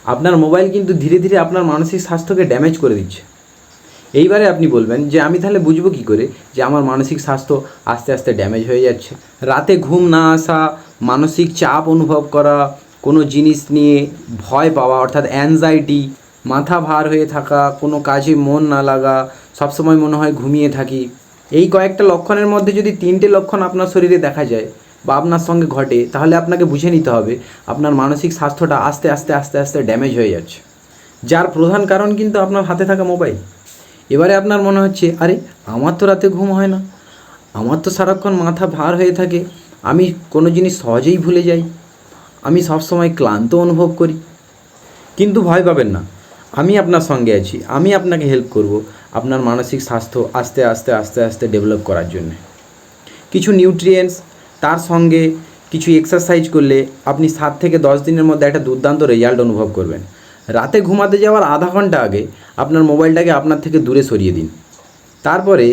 আপনার মোবাইল কিন্তু ধীরে ধীরে আপনার মানসিক স্বাস্থ্যকে ড্যামেজ করে দিচ্ছে। এইবারে আপনি বলবেন যে আমি তাহলে বুঝবো কী করে যে আমার মানসিক স্বাস্থ্য আস্তে আস্তে ড্যামেজ হয়ে যাচ্ছে? রাতে ঘুম না আসা, মানসিক চাপ অনুভব করা, কোনো জিনিস নিয়ে ভয় পাওয়া অর্থাৎ অ্যাংজাইটি, মাথা ভার হয়ে থাকা, কোনো কাজে মন না লাগা, সবসময় মনে হয় ঘুমিয়ে থাকি, এই কয়েকটা লক্ষণের মধ্যে যদি 3টে লক্ষণ আপনার শরীরে দেখা যায় বা আপনার সঙ্গে ঘটে, তাহলে আপনাকে বুঝে নিতে হবে আপনার মানসিক স্বাস্থ্যটা আস্তে আস্তে আস্তে আস্তে ড্যামেজ হয়ে যাচ্ছে, যার প্রধান কারণ কিন্তু আপনার হাতে থাকা মোবাইল। এবারে আপনার মনে হচ্ছে, আরে আমার তো রাতে ঘুম হয় না, আমার তো সারাক্ষণ মাথা ভার হয়ে থাকে, আমি কোনো জিনিস সহজেই ভুলে যাই, আমি সবসময় ক্লান্ত অনুভব করি। কিন্তু ভয় পাবেন না, আমি আপনার সঙ্গে আছি, আমি আপনাকে হেল্প করব আপনার মানসিক স্বাস্থ্য আস্তে আস্তে আস্তে আস্তে ডেভেলপ করার জন্য। কিছু নিউট্রিয়েন্টস, তার সঙ্গে কিছু এক্সারসাইজ করলে আপনি 7 থেকে 10 দিনের মধ্যে একটা দুর্দান্ত রেজাল্ট অনুভব করবেন। রাতে ঘুমাতে যাওয়ার আধা ঘন্টা আগে আপনার মোবাইলটাকে আপনার থেকে দূরে সরিয়ে দিন। তারপরে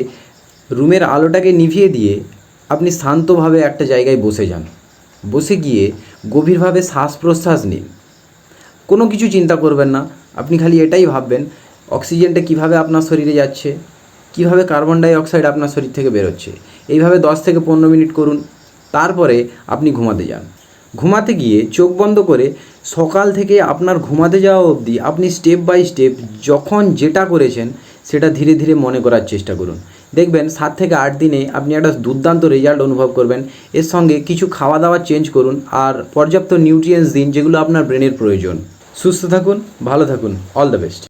রুমের আলোটাকে নিভিয়ে দিয়ে আপনি শান্তভাবে একটা জায়গায় বসে যান। বসে গিয়ে গভীরভাবে শ্বাস প্রশ্বাস নিন। কোনো কিছু চিন্তা করবেন না, আপনি খালি এটাই ভাববেন অক্সিজেনটা কীভাবে আপনার শরীরে যাচ্ছে, কীভাবে কার্বন ডাই অক্সাইড আপনার শরীর থেকে বেরোচ্ছে। এইভাবে 10 থেকে 15 মিনিট করুন। তারপরে আপনি ঘুমাতে যান। ঘুমাতে গিয়ে চোখ বন্ধ করে সকাল থেকে আপনার ঘুমাতে যাওয়া অবধি আপনি স্টেপ বাই স্টেপ যখন যেটা করেছেন সেটা ধীরে ধীরে মনে করার চেষ্টা করুন। দেখবেন 7 থেকে 8 দিনে আপনি একটা দুর্দান্ত রেজাল্ট অনুভব করবেন। এর সঙ্গে কিছু খাওয়া দাওয়া চেঞ্জ করুন আর পর্যাপ্ত নিউট্রিয়েন্টস দিন যেগুলো আপনার ব্রেনের প্রয়োজন। সুস্থ থাকুন, ভালো থাকুন, অল দ্য বেস্ট।